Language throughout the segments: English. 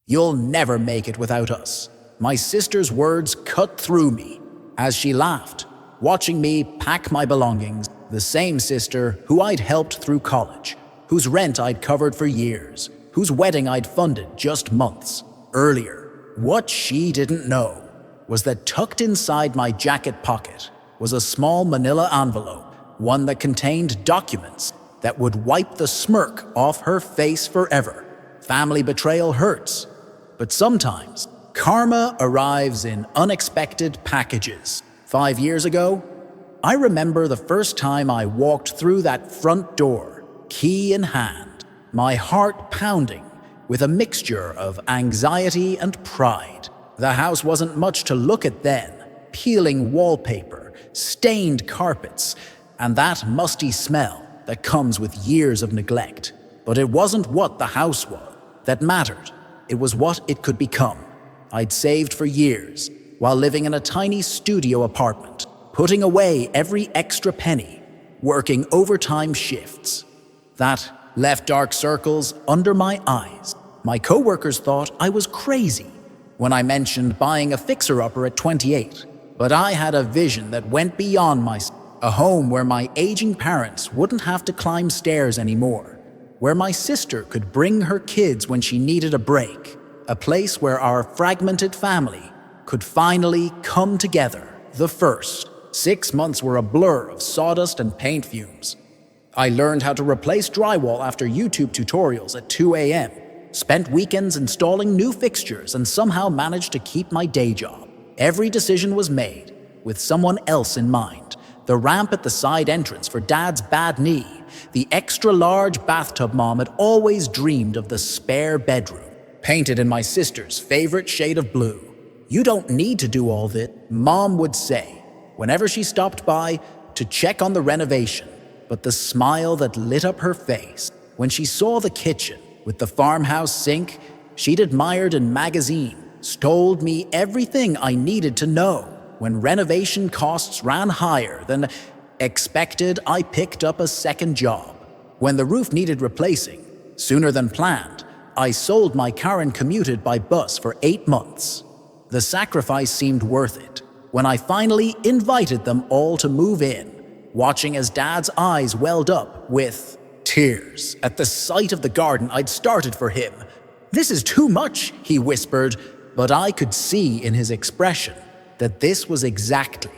You'll never make it without us." My sister's words cut through me as she laughed, watching me pack my belongings. The same sister who I'd helped through college, whose rent I'd covered for years, whose wedding I'd funded just months earlier. What she didn't know was that tucked inside my jacket pocket was a small manila envelope, one that contained documents that would wipe the smirk off her face forever. Family betrayal hurts, but sometimes karma arrives in unexpected packages. 5 years ago, I remember the first time I walked through that front door, key in hand, my heart pounding with a mixture of anxiety and pride. The house wasn't much to look at then: peeling wallpaper, stained carpets, and that musty smell that comes with years of neglect. But it wasn't what the house was that mattered. It was what it could become. I'd saved for years while living in a tiny studio apartment, putting away every extra penny, working overtime shifts. That left dark circles under my eyes. My coworkers thought I was crazy when I mentioned buying a fixer-upper at 28. But I had a vision that went beyond a home where my aging parents wouldn't have to climb stairs anymore, where my sister could bring her kids when she needed a break, a place where our fragmented family could finally come together. The first 6 months were a blur of sawdust and paint fumes. I learned how to replace drywall after YouTube tutorials at 2 a.m., spent weekends installing new fixtures, and somehow managed to keep my day job. Every decision was made with someone else in mind. The ramp at the side entrance for Dad's bad knee, the extra-large bathtub Mom had always dreamed of, the spare bedroom, painted in my sister's favorite shade of blue. "You don't need to do all this," Mom would say whenever she stopped by to check on the renovation. But the smile that lit up her face when she saw the kitchen with the farmhouse sink she'd admired in magazines told me everything I needed to know. When renovation costs ran higher than expected, I picked up a second job. When the roof needed replacing sooner than planned, I sold my car and commuted by bus for 8 months. The sacrifice seemed worth it when I finally invited them all to move in, watching as Dad's eyes welled up with tears at the sight of the garden I'd started for him. "This is too much," he whispered, but I could see in his expression that this was exactly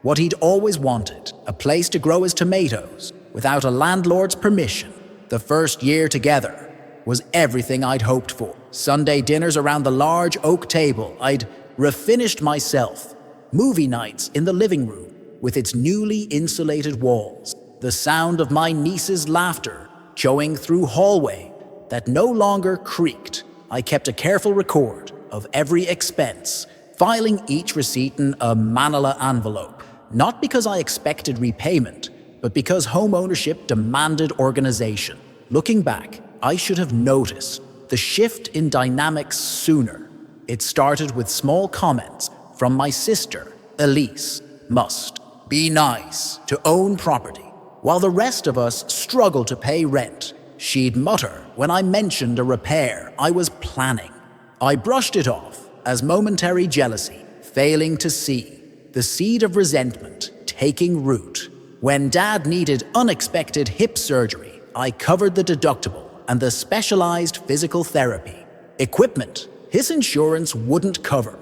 what he'd always wanted: a place to grow his tomatoes without a landlord's permission. The first year together was everything I'd hoped for. Sunday dinners around the large oak table I'd refinished myself, movie nights in the living room with its newly insulated walls, the sound of my niece's laughter showing through hallway that no longer creaked. I kept a careful record of every expense, filing each receipt in a manila envelope, not because I expected repayment, but because home ownership demanded organization. Looking back, I should have noticed the shift in dynamics sooner. It started with small comments from my sister, Elise. "Must be nice to own property," while the rest of us struggled to pay rent. She'd mutter when I mentioned a repair I was planning. I brushed it off as momentary jealousy, failing to see the seed of resentment taking root. When Dad needed unexpected hip surgery, I covered the deductible and the specialized physical therapy equipment his insurance wouldn't cover.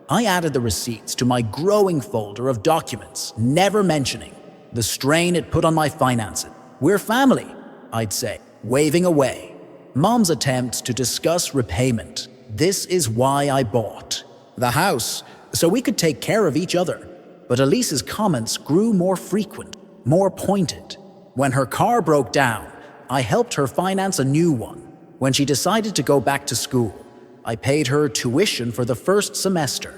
I added the receipts to my growing folder of documents, never mentioning the strain it put on my finances. "We're family," I'd say, waving away Mom's attempts to discuss repayment. "This is why I bought the house, so we could take care of each other." But Elise's comments grew more frequent, more pointed. When her car broke down, I helped her finance a new one. When she decided to go back to school, I paid her tuition for the first semester.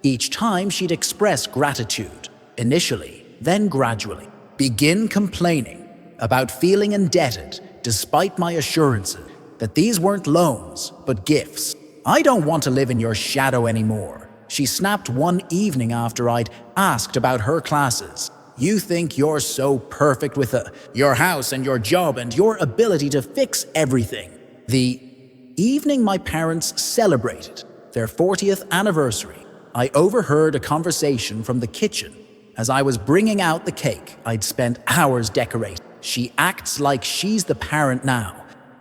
Each time she'd express gratitude, initially, then gradually, begin complaining about feeling indebted despite my assurances that these weren't loans, but gifts. "I don't want to live in your shadow anymore," she snapped one evening after I'd asked about her classes. "You think you're so perfect with your house and your job and your ability to fix everything." The evening my parents celebrated their 40th anniversary, I overheard a conversation from the kitchen. As I was bringing out the cake I'd spent hours decorating. "She acts like she's the parent now,"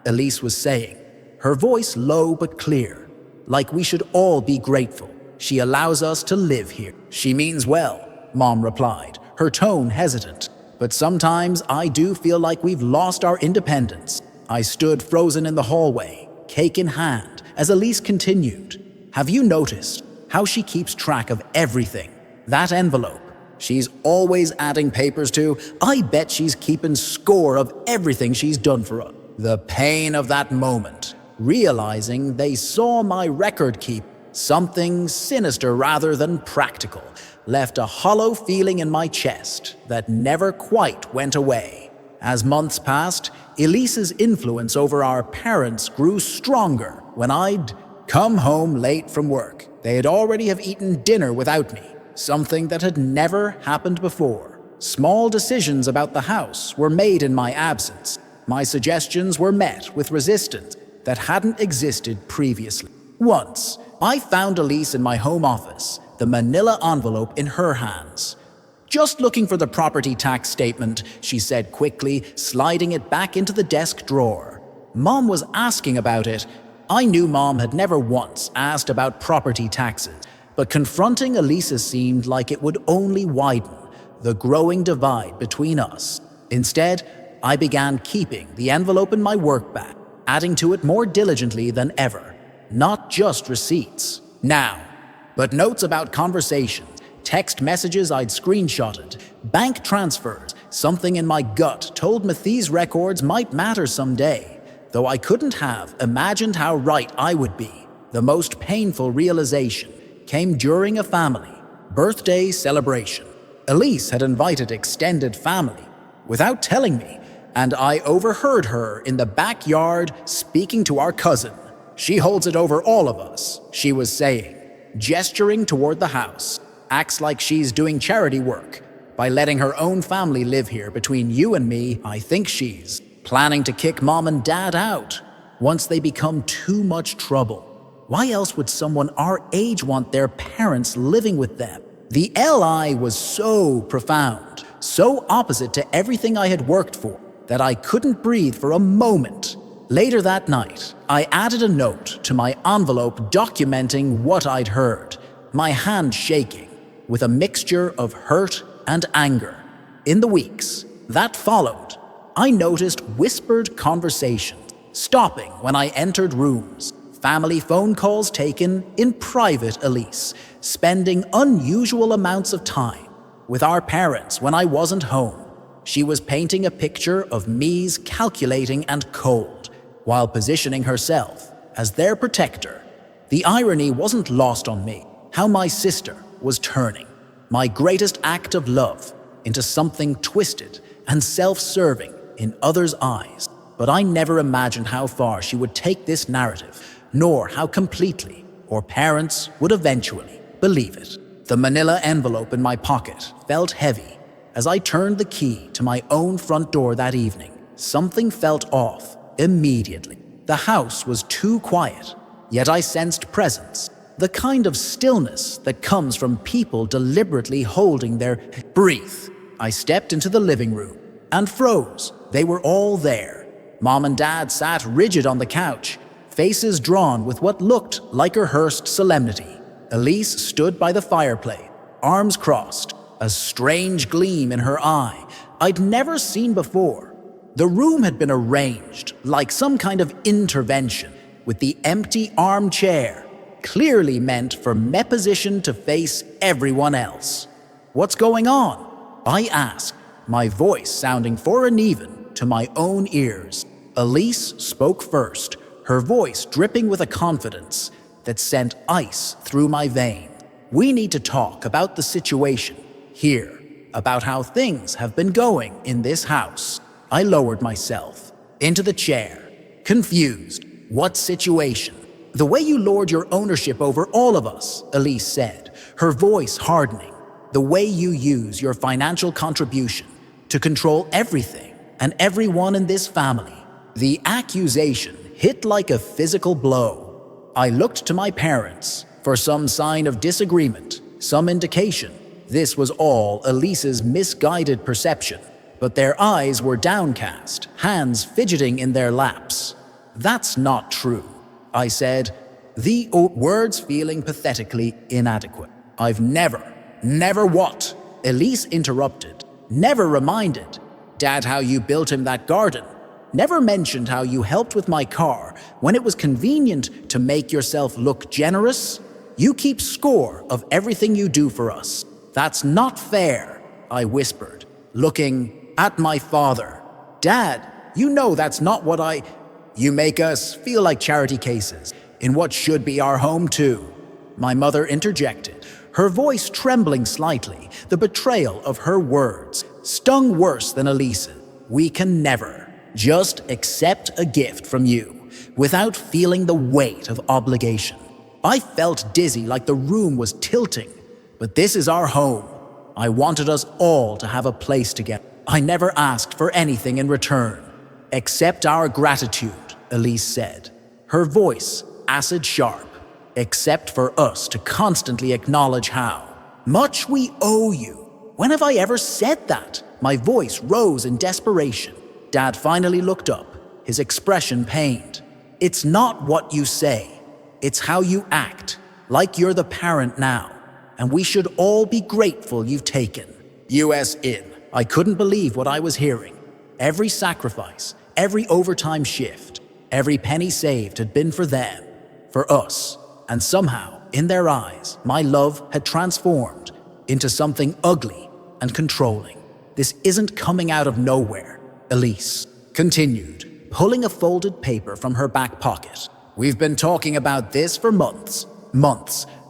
Elise was saying, her voice low but clear. "Like we should all be grateful. She allows us to live here." "She means well," Mom replied, her tone hesitant. "But sometimes I do feel like we've lost our independence." I stood frozen in the hallway, cake in hand, as Elise continued. "Have you noticed how she keeps track of everything? That envelope she's always adding papers to, I bet she's keeping score of everything she's done for us." The pain of that moment, realizing they saw my record keep, something sinister rather than practical, left a hollow feeling in my chest that never quite went away. As months passed, Elise's influence over our parents grew stronger. When I'd come home late from work, they'd already have eaten dinner without me, something that had never happened before. Small decisions about the house were made in my absence. My suggestions were met with resistance that hadn't existed previously. Once, I found Elise in my home office, the manila envelope in her hands. "Just looking for the property tax statement," she said quickly, sliding it back into the desk drawer. Mom was asking about it. I knew Mom had never once asked about property taxes, but confronting Elisa seemed like it would only widen the growing divide between us. Instead, I began keeping the envelope in my work bag, adding to it more diligently than ever. Not just receipts now, but notes about conversations, text messages I'd screenshotted, bank transfers. Something in my gut told me these records might matter someday, though I couldn't have imagined how right I would be. The most painful realization came during a family birthday celebration. Elise had invited extended family without telling me, and I overheard her in the backyard speaking to our cousin. "She holds it over all of us," she was saying, gesturing toward the house. "Acts like she's doing charity work by letting her own family live here between you and me. I think she's planning to kick Mom and Dad out once they become too much trouble. Why else would someone our age want their parents living with them?" The LI was so profound, so opposite to everything I had worked for, that I couldn't breathe for a moment. Later that night, I added a note to my envelope documenting what I'd heard, my hand shaking with a mixture of hurt and anger. In the weeks that followed, I noticed whispered conversations, stopping when I entered rooms, family phone calls taken in private. Elise spending unusual amounts of time with our parents when I wasn't home. She was painting a picture of me's calculating and cold, while positioning herself as their protector. The irony wasn't lost on me, how my sister was turning my greatest act of love into something twisted and self-serving in others' eyes. But I never imagined how far she would take this narrative, nor how completely our parents would eventually believe it. The manila envelope in my pocket felt heavy as I turned the key to my own front door that evening. Something felt off immediately. The house was too quiet, yet I sensed presence, the kind of stillness that comes from people deliberately holding their breath. I stepped into the living room and froze. They were all there. Mom and Dad sat rigid on the couch, faces drawn with what looked like rehearsed solemnity. Elise stood by the fireplace, arms crossed, a strange gleam in her eye I'd never seen before. The room had been arranged like some kind of intervention, with the empty armchair clearly meant for me position to face everyone else. "What's going on?" I asked, my voice sounding foreign even to my own ears. Elise spoke first, her voice dripping with a confidence that sent ice through my veins. "We need to talk about the situation here, about how things have been going in this house." I lowered myself into the chair, confused. "What situation?" "The way you lord your ownership over all of us," Elise said, her voice hardening. "The way you use your financial contribution to control everything and everyone in this family." The accusation hit like a physical blow. I looked to my parents for some sign of disagreement, some indication. This was all Elise's misguided perception, but their eyes were downcast, hands fidgeting in their laps. "That's not true," I said, the words feeling pathetically inadequate. "I've never what?" Elise interrupted. "Never reminded Dad how you built him that garden. Never mentioned how you helped with my car when it was convenient to make yourself look generous. You keep score of everything you do for us. That's not fair," I whispered, looking at my father. "Dad, you know that's not what I—" "You make us feel like charity cases in what should be our home too," my mother interjected, her voice trembling slightly. The betrayal of her words stung worse than Elise's. "We can never just accept a gift from you without feeling the weight of obligation." I felt dizzy, like the room was tilting. "But this is our home. I wanted us all to have a place together. I never asked for anything in return, except our gratitude," Elise said, her voice acid sharp. "Except for us to constantly acknowledge how much we owe you." "When have I ever said that?" My voice rose in desperation. Dad finally looked up, his expression pained. "It's not what you say. It's how you act, like you're the parent now, and we should all be grateful you've taken us in." I couldn't believe what I was hearing. Every sacrifice, every overtime shift, every penny saved had been for them, for us, and somehow, in their eyes, my love had transformed into something ugly and controlling. "This isn't coming out of nowhere," Elise continued, pulling a folded paper from her back pocket. "We've been talking about this for months.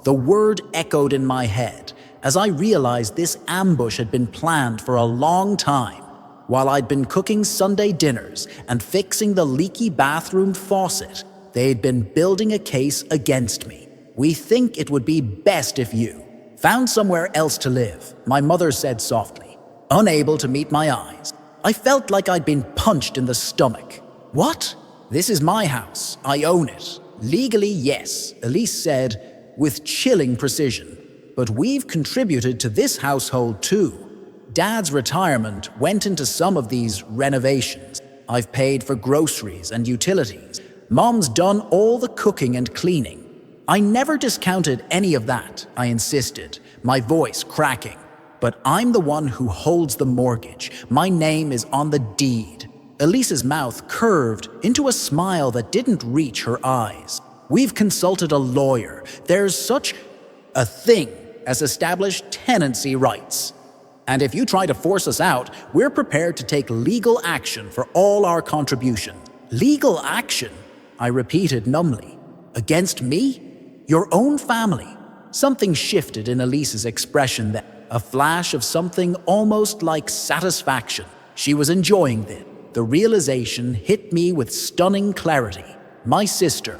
The word echoed in my head as I realized this ambush had been planned for a long time. While I'd been cooking Sunday dinners and fixing the leaky bathroom faucet, they'd been building a case against me. "We think it would be best if you found somewhere else to live," my mother said softly, unable to meet my eyes. I felt like I'd been punched in the stomach. "What? This is my house. I own it. Legally, yes," Elise said with chilling precision. "But we've contributed to this household too. Dad's retirement went into some of these renovations. I've paid for groceries and utilities. Mom's done all the cooking and cleaning. I never discounted any of that," I insisted, my voice cracking. "But I'm the one who holds the mortgage. My name is on the deed." Elise's mouth curved into a smile that didn't reach her eyes. "We've consulted a lawyer. There's such a thing as established tenancy rights. And if you try to force us out, we're prepared to take legal action for all our contributions." "Legal action?" I repeated numbly. "Against me? Your own family?" Something shifted in Elise's expression then, a flash of something almost like satisfaction. She was enjoying this. The realization hit me with stunning clarity. My sister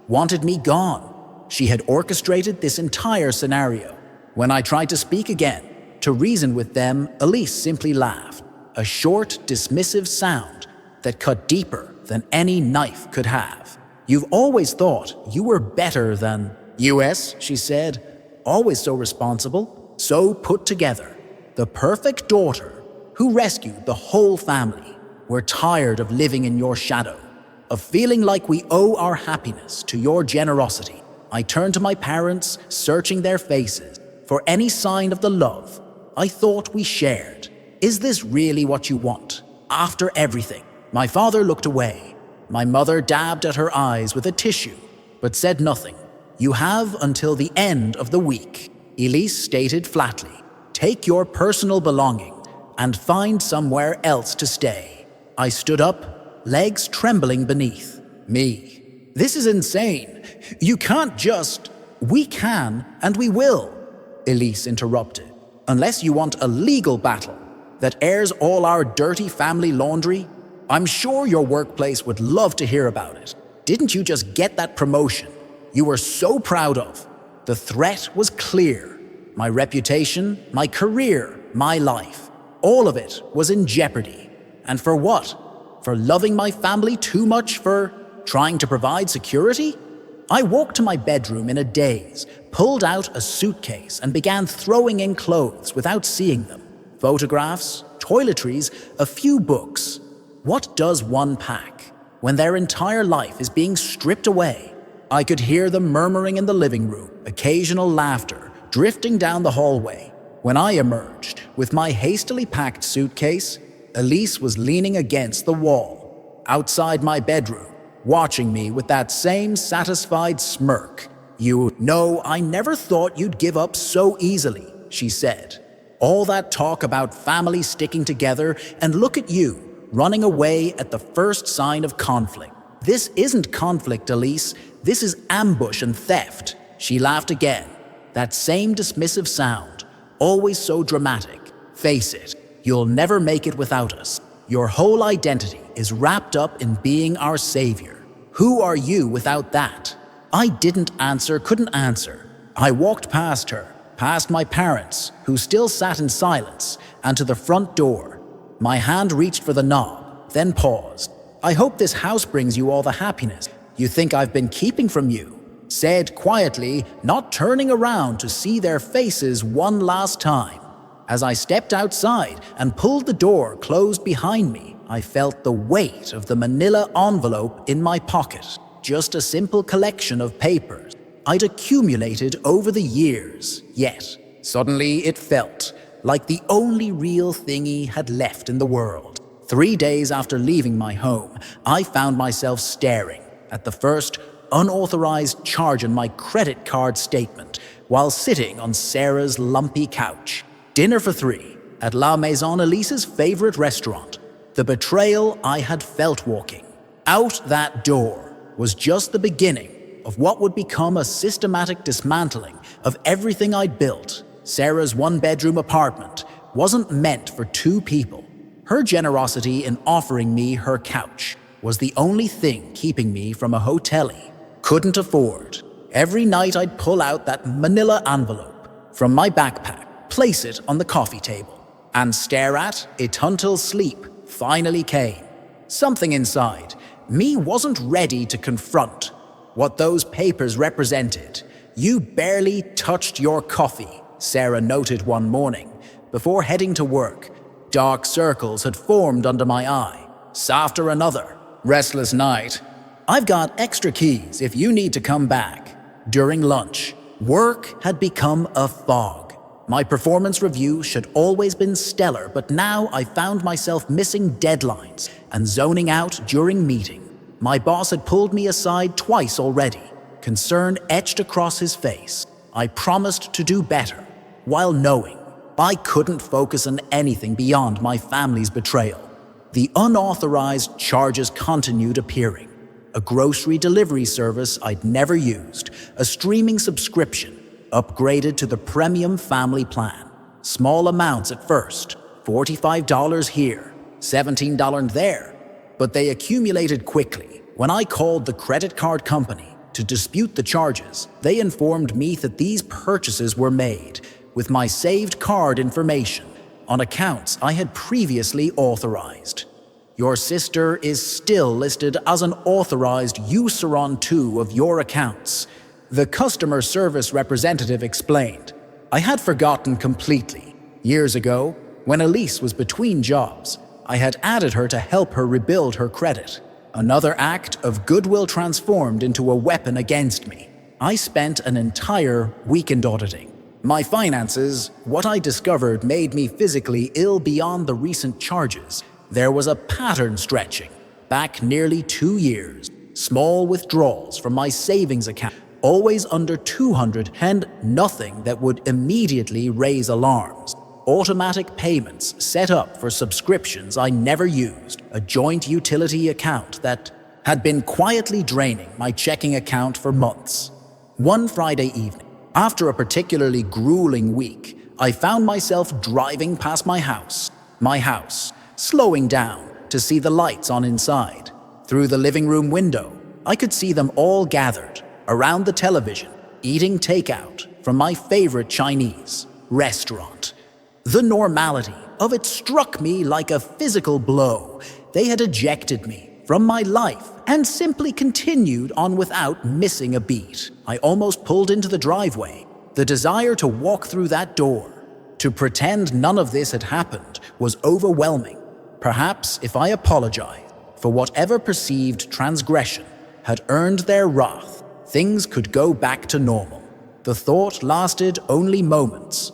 wanted me gone. She had orchestrated this entire scenario. When I tried to speak again, to reason with them, Elise simply laughed, a short, dismissive sound that cut deeper than any knife could have. "You've always thought you were better than us," she said, "always so responsible, so put together. The perfect daughter who rescued the whole family. We're tired of living in your shadow, of feeling like we owe our happiness to your generosity." I turned to my parents, searching their faces for any sign of the love I thought we shared. "Is this really what you want? After everything?" My father looked away. My mother dabbed at her eyes with a tissue, but said nothing. "You have until the end of the week," Elise stated flatly. "Take your personal belongings and find somewhere else to stay." I stood up, legs trembling beneath me. "This is insane. You can't just—" "We can, and we will," Elise interrupted. "Unless you want a legal battle that airs all our dirty family laundry. I'm sure your workplace would love to hear about it. Didn't you just get that promotion you were so proud of?" The threat was clear. My reputation, my career, my life, all of it was in jeopardy. And for what? For loving my family too much? For trying to provide security? I walked to my bedroom in a daze, pulled out a suitcase, and began throwing in clothes without seeing them. Photographs, toiletries, a few books. What does one pack when their entire life is being stripped away? I could hear them murmuring in the living room, occasional laughter drifting down the hallway. When I emerged with my hastily packed suitcase, Elise was leaning against the wall, outside my bedroom, watching me with that same satisfied smirk. "You know, I never thought you'd give up so easily," she said. "All that talk about family sticking together, and look at you, running away at the first sign of conflict. This isn't conflict, Elise. This is ambush and theft." She laughed again, that same dismissive sound, always so dramatic. "Face it, you'll never make it without us. Your whole identity is wrapped up in being our savior. Who are you without that?" I couldn't answer. I walked past her, past my parents, who still sat in silence, and to the front door. My hand reached for the knob, then paused. "I hope this house brings you all the happiness you think I've been keeping from you," said quietly, not turning around to see their faces one last time. As I stepped outside and pulled the door closed behind me, I felt the weight of the manila envelope in my pocket. Just a simple collection of papers I'd accumulated over the years, yet suddenly it felt like the only real thing he had left in the world. 3 days after leaving my home, I found myself staring at the first unauthorized charge on my credit card statement while sitting on Sarah's lumpy couch. Dinner for 3 at La Maison Elise's favorite restaurant. The betrayal I had felt walking out that door was just the beginning of what would become a systematic dismantling of everything I'd built. Sarah's one-bedroom apartment wasn't meant for 2 people. Her generosity in offering me her couch was the only thing keeping me from a hotel I couldn't afford. Every night I'd pull out that manila envelope from my backpack, place it on the coffee table, and stare at it until sleep finally came. Something inside me wasn't ready to confront what those papers represented. "You barely touched your coffee," Sarah noted one morning before heading to work. Dark circles had formed under my eye. After another restless night. "I've got extra keys if you need to come back." During lunch, work had become a fog. My performance review should always been stellar, but now I found myself missing deadlines and zoning out during meeting. My boss had pulled me aside twice already, concern etched across his face. I promised to do better, while knowing I couldn't focus on anything beyond my family's betrayal. The unauthorized charges continued appearing. A grocery delivery service I'd never used, a streaming subscription, upgraded to the premium family plan. Small amounts at first, $45 here, $17 there, but they accumulated quickly. When I called the credit card company to dispute the charges, they informed me that these purchases were made with my saved card information on accounts I had previously authorized. "Your sister is still listed as an authorized user on 2 of your accounts," the customer service representative explained. I had forgotten completely. Years ago, when Elise was between jobs, I had added her to help her rebuild her credit. Another act of goodwill transformed into a weapon against me. I spent an entire weekend auditing my finances. What I discovered made me physically ill beyond the recent charges. There was a pattern stretching back nearly 2 years. Small withdrawals from my savings account, always under 200, and nothing that would immediately raise alarms. Automatic payments set up for subscriptions I never used, a joint utility account that had been quietly draining my checking account for months. One Friday evening, after a particularly grueling week, I found myself driving past my house, slowing down to see the lights on inside. Through the living room window, I could see them all gathered around the television, eating takeout from my favorite Chinese restaurant. The normality of it struck me like a physical blow. They had ejected me from my life and simply continued on without missing a beat. I almost pulled into the driveway. The desire to walk through that door, to pretend none of this had happened, was overwhelming. Perhaps if I apologized for whatever perceived transgression had earned their wrath, things could go back to normal. The thought lasted only moments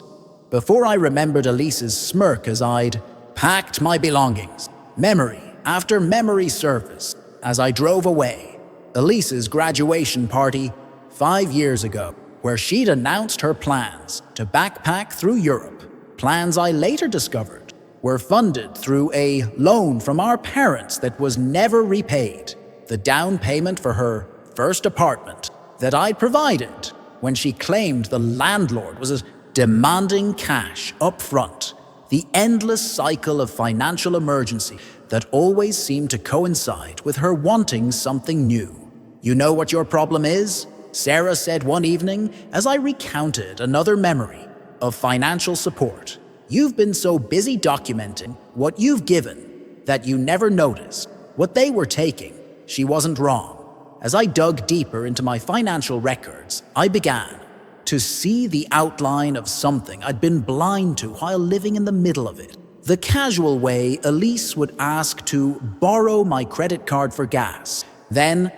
before I remembered Elise's smirk as I'd packed my belongings. Memory after memory surfaced as I drove away. Elise's graduation party 5 years ago, where she'd announced her plans to backpack through Europe. Plans I later discovered were funded through a loan from our parents that was never repaid. The down payment for her first apartment that I'd provided when she claimed the landlord was demanding cash up front. The endless cycle of financial emergency that always seemed to coincide with her wanting something new. "You know what your problem is?" Sarah said one evening as I recounted another memory of financial support. "You've been so busy documenting what you've given that you never noticed what they were taking." She wasn't wrong. As I dug deeper into my financial records, I began to see the outline of something I'd been blind to while living in the middle of it. The casual way Elise would ask to borrow my credit card for gas, then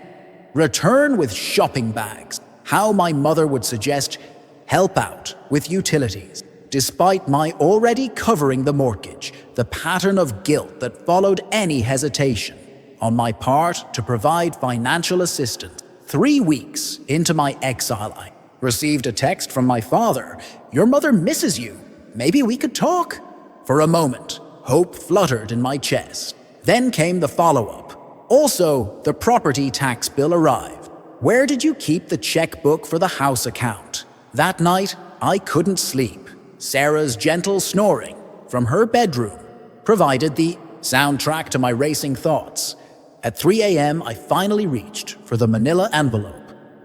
return with shopping bags. How my mother would suggest help out with utilities, despite my already covering the mortgage. The pattern of guilt that followed any hesitation on my part to provide financial assistance. 3 weeks into my exile, I received a text from my father. "Your mother misses you. Maybe we could talk." For a moment, hope fluttered in my chest. Then came the follow-up. Also, the property tax bill arrived. "Where did you keep the checkbook for the house account?" That night, I couldn't sleep. Sarah's gentle snoring from her bedroom provided the soundtrack to my racing thoughts. At 3 a.m., I finally reached for the manila envelope.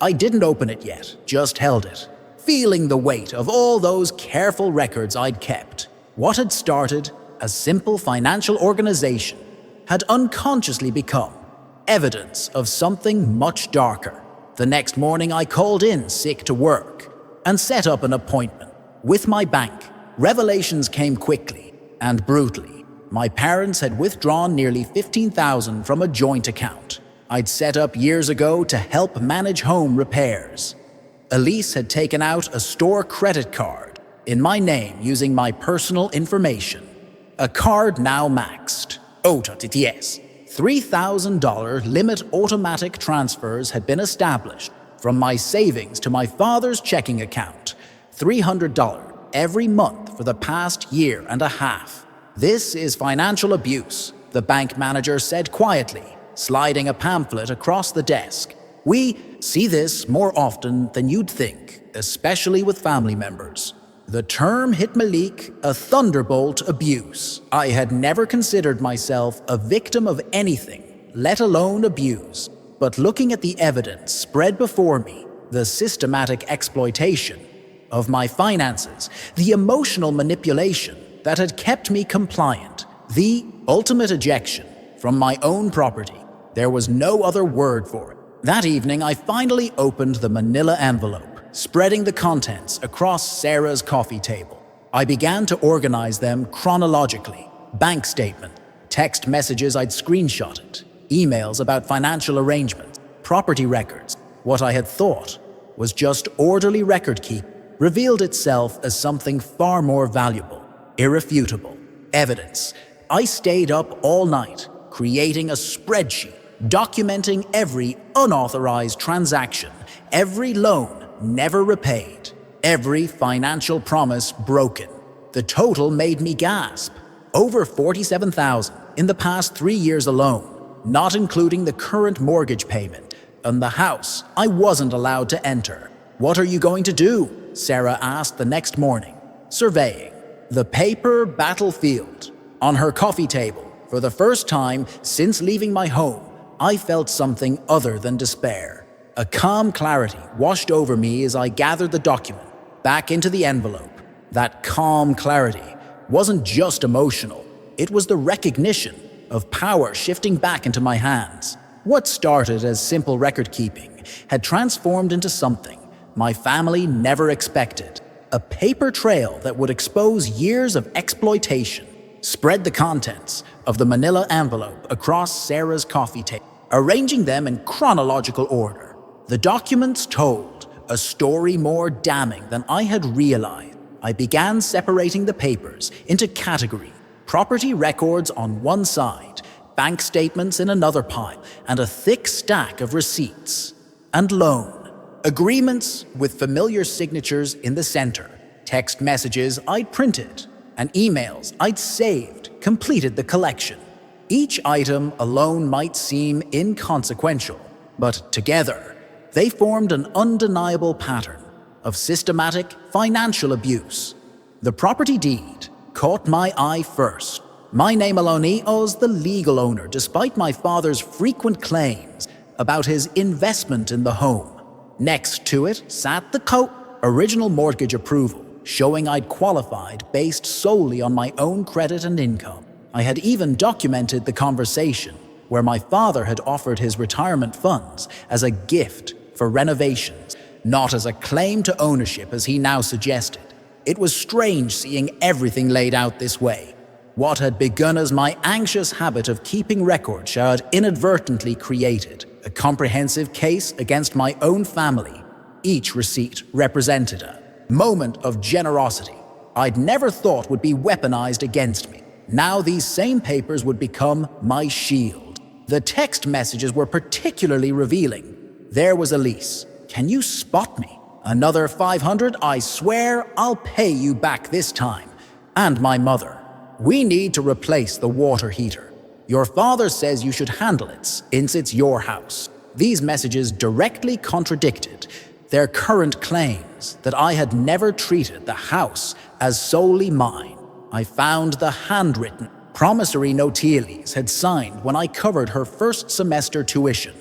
I didn't open it yet, just held it, feeling the weight of all those careful records I'd kept. What had started as simple financial organization had unconsciously become evidence of something much darker. The next morning, I called in sick to work and set up an appointment with my bank. Revelations came quickly and brutally. My parents had withdrawn nearly $15,000 from a joint account I'd set up years ago to help manage home repairs. Elise had taken out a store credit card in my name using my personal information. A card now maxed. OTTS. $3,000 limit automatic transfers had been established from my savings to my father's checking account. $300 every month for the past year and a half. "This is financial abuse," the bank manager said quietly, sliding a pamphlet across the desk. "We see this more often than you'd think, especially with family members." The term hit Malik a thunderbolt abuse. I had never considered myself a victim of anything, let alone abuse. But looking at the evidence spread before me, the systematic exploitation of my finances, the emotional manipulation that had kept me compliant, the ultimate ejection from my own property, there was no other word for it. That evening, I finally opened the manila envelope, spreading the contents across Sarah's coffee table. I began to organize them chronologically. Bank statement, text messages I'd screenshotted, emails about financial arrangements, property records. What I had thought was just orderly record keeping revealed itself as something far more valuable, irrefutable evidence. I stayed up all night, creating a spreadsheet, documenting every unauthorized transaction, every loan never repaid, every financial promise broken. The total made me gasp. Over $47,000 in the past 3 years alone, not including the current mortgage payment and the house I wasn't allowed to enter. "What are you going to do?" Sarah asked the next morning, surveying the paper battlefield on her coffee table. For the first time since leaving my home, I felt something other than despair. A calm clarity washed over me as I gathered the document back into the envelope. That calm clarity wasn't just emotional, it was the recognition of power shifting back into my hands. What started as simple record keeping had transformed into something my family never expected. A paper trail that would expose years of exploitation. Spread the contents of the manila envelope across Sarah's coffee table, arranging them in chronological order. The documents told a story more damning than I had realized. I began separating the papers into categories: property records on one side, bank statements in another pile, and a thick stack of receipts and loan agreements with familiar signatures in the center. Text messages I'd printed and emails I'd saved completed the collection. Each item alone might seem inconsequential, but together they formed an undeniable pattern of systematic financial abuse. The property deed caught my eye first. My name alone was the legal owner, despite my father's frequent claims about his investment in the home. Next to it sat the original mortgage approval, showing I'd qualified based solely on my own credit and income. I had even documented the conversation where my father had offered his retirement funds as a gift for renovations, not as a claim to ownership as he now suggested. It was strange seeing everything laid out this way. What had begun as my anxious habit of keeping records had inadvertently created a comprehensive case against my own family. Each receipt represented a moment of generosity I'd never thought would be weaponized against me. Now these same papers would become my shield. The text messages were particularly revealing. There was Elise. Can you spot me? Another 500, I swear I'll pay you back this time. And my mother. We need to replace the water heater. Your father says you should handle it since it's your house. These messages directly contradicted their current claims that I had never treated the house as solely mine. I found the handwritten promissory note Elise had signed when I covered her first semester tuition.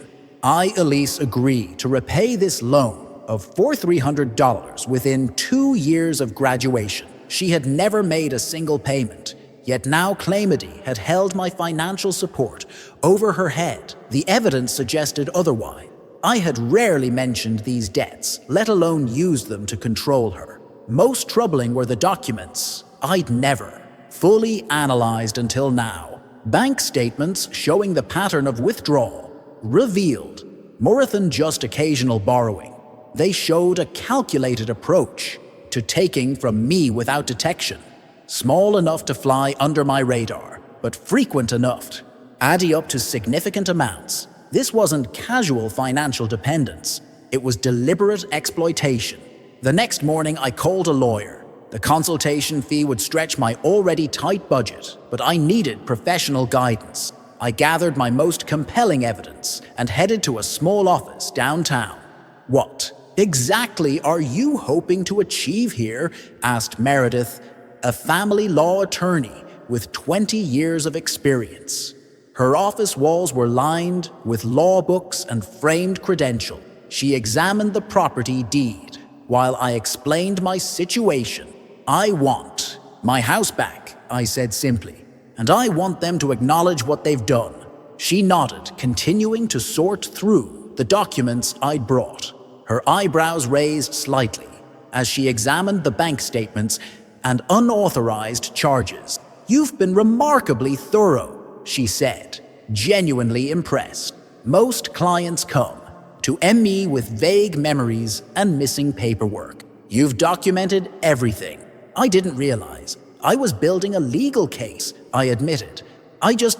I, Elise, agree to repay this loan of $4,300 within 2 years of graduation. She had never made a single payment, yet now Calamity had held my financial support over her head. The evidence suggested otherwise. I had rarely mentioned these debts, let alone used them to control her. Most troubling were the documents I'd never fully analyzed until now. Bank statements showing the pattern of withdrawal revealed more than just occasional borrowing. They showed a calculated approach to taking from me without detection, small enough to fly under my radar, but frequent enough, adding up to significant amounts. This wasn't casual financial dependence, it was deliberate exploitation. The next morning I called a lawyer. The consultation fee would stretch my already tight budget, but I needed professional guidance. I gathered my most compelling evidence and headed to a small office downtown. What exactly are you hoping to achieve here? Asked Meredith, a family law attorney with 20 years of experience. Her office walls were lined with law books and framed credentials. She examined the property deed while I explained my situation. I want my house back, I said simply, and I want them to acknowledge what they've done. She nodded, continuing to sort through the documents I'd brought. Her eyebrows raised slightly as she examined the bank statements and unauthorized charges. You've been remarkably thorough, she said, genuinely impressed. Most clients come to ME with vague memories and missing paperwork. You've documented everything. I didn't realize I was building a legal case, I admitted. I just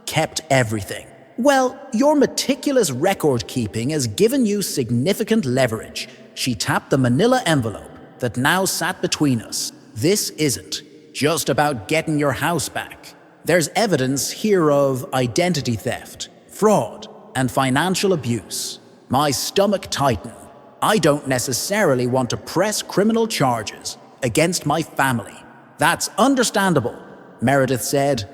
kept everything. Well, your meticulous record keeping has given you significant leverage. She tapped the manila envelope that now sat between us. This isn't just about getting your house back. There's evidence here of identity theft, fraud, and financial abuse. My stomach tightened. I don't necessarily want to press criminal charges against my family. That's understandable, Meredith said,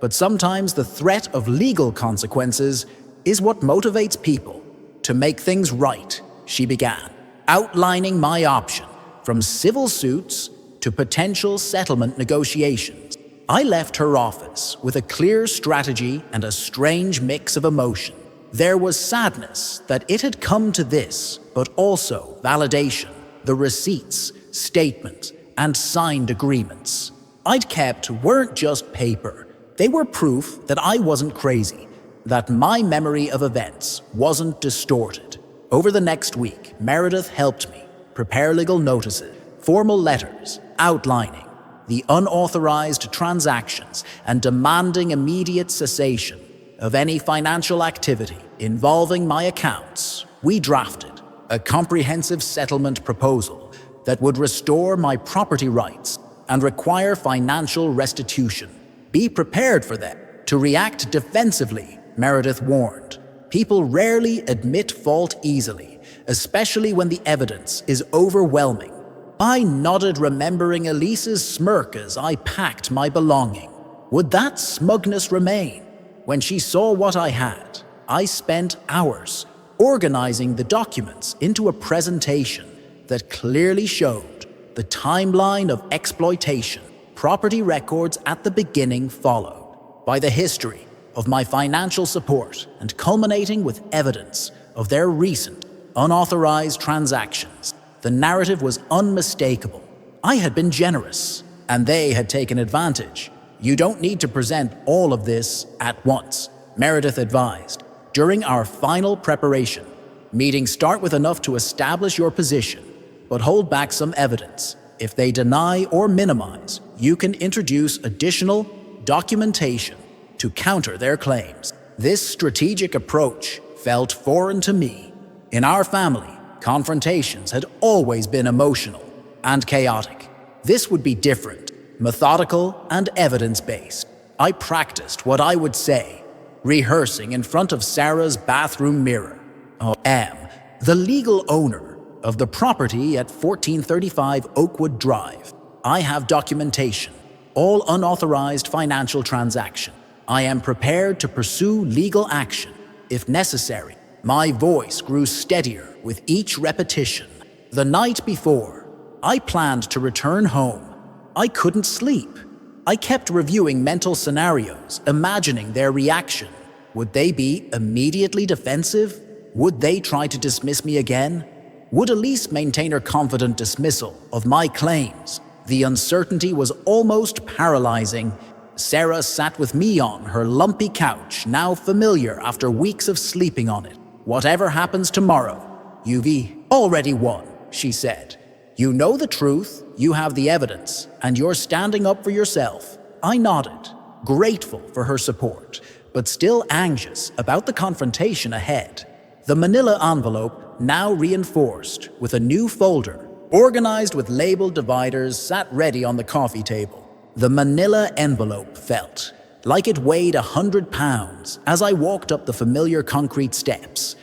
but sometimes the threat of legal consequences is what motivates people to make things right. She began, outlining my option from civil suits to potential settlement negotiations. I left her office with a clear strategy and a strange mix of emotion. There was sadness that it had come to this, but also validation, the receipts, statements, and signed agreements I'd kept weren't just paper. They were proof that I wasn't crazy, that my memory of events wasn't distorted. Over the next week, Meredith helped me prepare legal notices, formal letters outlining the unauthorized transactions and demanding immediate cessation of any financial activity involving my accounts. We drafted a comprehensive settlement proposal that would restore my property rights and require financial restitution. Be prepared for them. To react defensively, Meredith warned. People rarely admit fault easily, especially when the evidence is overwhelming. I nodded, remembering Elise's smirk as I packed my belongings. Would that smugness remain? When she saw what I had, I spent hours organizing the documents into a presentation that clearly showed the timeline of exploitation. Property records at the beginning followed by the history of my financial support and culminating with evidence of their recent unauthorized transactions. The narrative was unmistakable. I had been generous, and they had taken advantage. You don't need to present all of this at once, Meredith advised. During our final preparation meeting, start with enough to establish your position, but hold back some evidence. If they deny or minimize, you can introduce additional documentation to counter their claims. This strategic approach felt foreign to me. In our family, confrontations had always been emotional and chaotic. This would be different, methodical and evidence-based. I practiced what I would say, rehearsing in front of Sarah's bathroom mirror. I am the legal owner of the property at 1435 Oakwood Drive. I have documentation, all unauthorized financial transaction. I am prepared to pursue legal action if necessary. My voice grew steadier with each repetition. The night before, I planned to return home. I couldn't sleep. I kept reviewing mental scenarios, imagining their reaction. Would they be immediately defensive? Would they try to dismiss me again? Would Elise maintain her confident dismissal of my claims? The uncertainty was almost paralyzing. Sarah sat with me on her lumpy couch, now familiar after weeks of sleeping on it. Whatever happens tomorrow, you've already won, she said. You know the truth, you have the evidence, and you're standing up for yourself. I nodded, grateful for her support, but still anxious about the confrontation ahead. The manila envelope, now reinforced with a new folder, organized with labeled dividers, sat ready on the coffee table. The manila envelope felt like it weighed 100 pounds as I walked up the familiar concrete steps.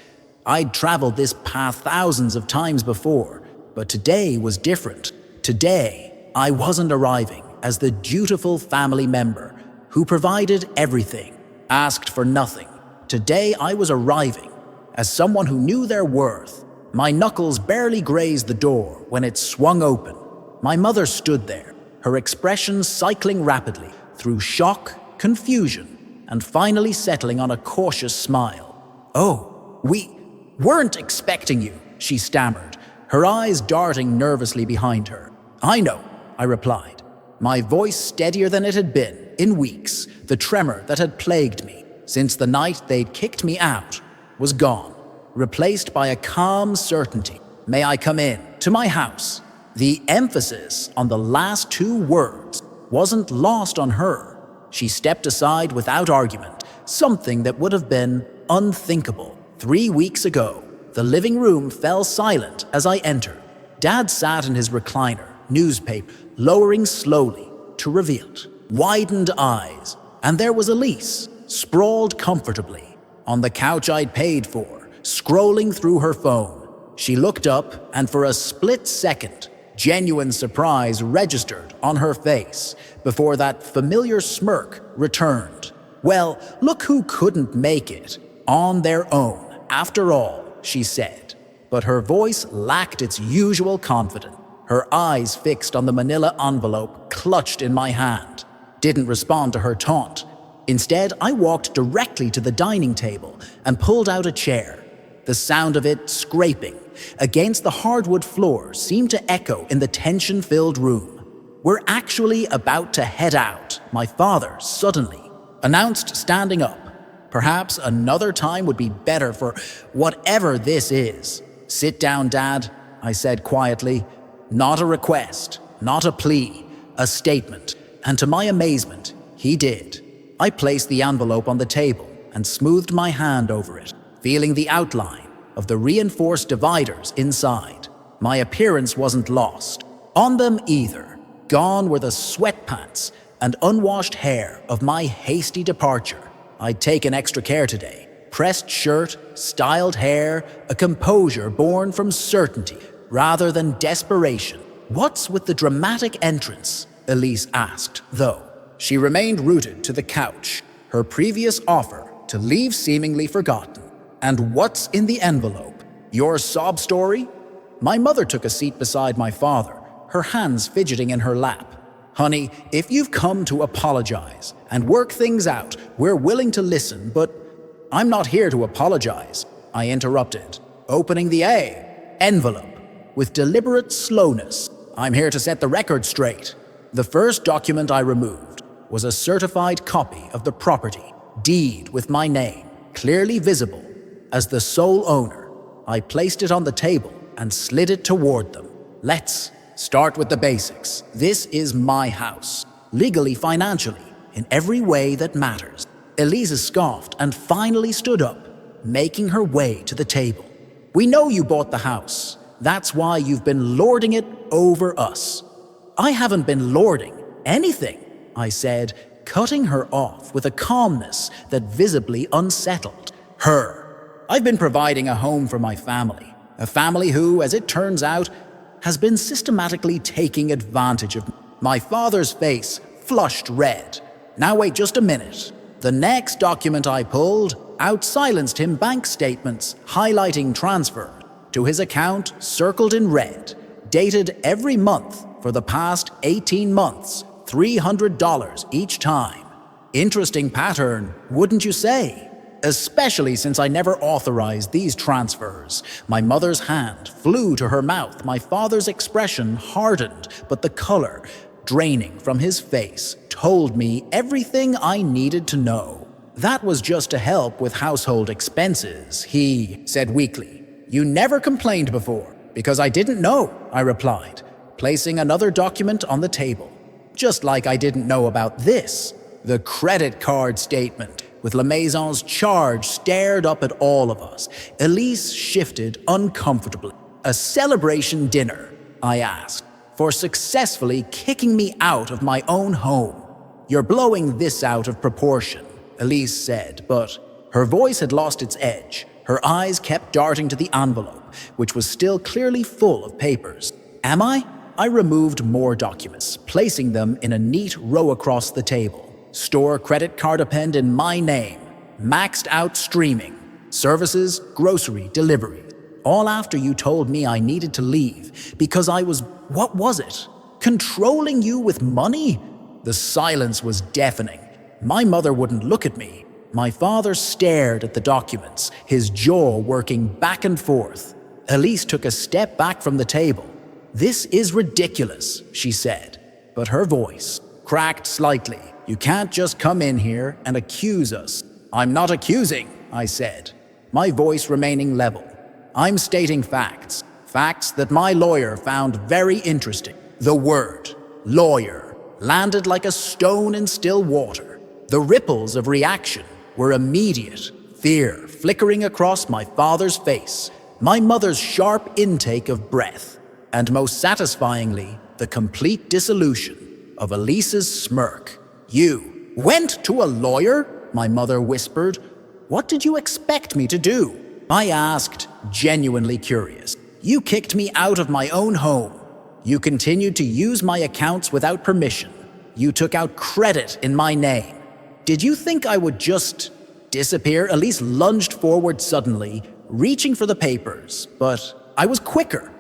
I'd traveled this path thousands of times before, but today was different. Today, I wasn't arriving as the dutiful family member who provided everything, asked for nothing. Today, I was arriving as someone who knew their worth. My knuckles barely grazed the door when it swung open. My mother stood there, her expression cycling rapidly through shock, confusion, and finally settling on a cautious smile. "Oh, we weren't expecting you," she stammered, her eyes darting nervously behind her. "I know," I replied, my voice steadier than it had been in weeks. The tremor that had plagued me since the night they'd kicked me out was gone, replaced by a calm certainty. "May I come in to my house?" The emphasis on the last two words wasn't lost on her. She stepped aside without argument, something that would have been unthinkable 3 weeks ago. The living room fell silent as I entered. Dad sat in his recliner, newspaper lowering slowly to revealed widened eyes, and there was Elise, sprawled comfortably on the couch I'd paid for, scrolling through her phone. She looked up, and for a split second, genuine surprise registered on her face before that familiar smirk returned. "Well, look who couldn't make it on their own, after all," she said. But her voice lacked its usual confidence, her eyes fixed on the manila envelope clutched in my hand. didn't respond to her taunt. Instead, I walked directly to the dining table and pulled out a chair. The sound of it scraping against the hardwood floor seemed to echo in the tension-filled room. "We're actually about to head out," my father suddenly announced, standing up. "Perhaps another time would be better for whatever this is." "Sit down, Dad," I said quietly. Not a request, not a plea, a statement. And to my amazement, he did. I placed the envelope on the table and smoothed my hand over it, feeling the outline of the reinforced dividers inside. My appearance wasn't lost on them either. Gone were the sweatpants and unwashed hair of my hasty departure. I'd taken extra care today. Pressed shirt, styled hair, a composure born from certainty rather than desperation. "What's with the dramatic entrance?" Elise asked, though. She remained rooted to the couch, her previous offer to leave seemingly forgotten. "And what's in the envelope? Your sob story?" My mother took a seat beside my father, her hands fidgeting in her lap. "Honey, if you've come to apologize and work things out, we're willing to listen, but I'm not here to apologize," I interrupted, opening the envelope with deliberate slowness. "I'm here to set the record straight." The first document I removed was a certified copy of the property deed with my name, clearly visible as the sole owner. I placed it on the table and slid it toward them. "Let's start with the basics. This is my house, legally, financially, in every way that matters." Elisa scoffed and finally stood up, making her way to the table. "We know you bought the house. That's why you've been lording it over us." "I haven't been lording anything," I said, cutting her off with a calmness that visibly unsettled her. "I've been providing a home for my family, a family who, as it turns out, has been systematically taking advantage of me." My father's face flushed red. "Now wait just a minute." The next document I pulled out-silenced him. Bank statements highlighting transfer to his account circled in red, dated every month for the past 18 months, $300 each time. Interesting pattern, wouldn't you say? Especially since I never authorized these transfers. My mother's hand flew to her mouth. My father's expression hardened, but the color draining from his face told me everything I needed to know. "That was just to help with household expenses," he said weakly. "You never complained before." "Because I didn't know," I replied, placing another document on the table. Just like I didn't know about this. The credit card statement with La Maison's charge stared up at all of us. Elise shifted uncomfortably. "A celebration dinner?" I asked, "for successfully kicking me out of my own home." "You're blowing this out of proportion," Elise said, but her voice had lost its edge. Her eyes kept darting to the envelope, which was still clearly full of papers. "Am I?" I removed more documents, placing them in a neat row across the table. Store credit card append in my name, maxed out streaming, services, grocery, delivery. All after you told me I needed to leave because I was, what was it? Controlling you with money? The silence was deafening. My mother wouldn't look at me. My father stared at the documents, his jaw working back and forth. Elise took a step back from the table. "This is ridiculous," she said, but her voice cracked slightly. "You can't just come in here and accuse us." "I'm not accusing," I said, my voice remaining level. "I'm stating facts, facts that my lawyer found very interesting." The word, lawyer, landed like a stone in still water. The ripples of reaction were immediate, fear flickering across my father's face, my mother's sharp intake of breath, and most satisfyingly, the complete dissolution of Elise's smirk. "You went to a lawyer?" my mother whispered. "What did you expect me to do?" I asked, genuinely curious. "You kicked me out of my own home. You continued to use my accounts without permission. You took out credit in my name. Did you think I would just disappear?" Elise lunged forward suddenly, reaching for the papers, but I was quicker.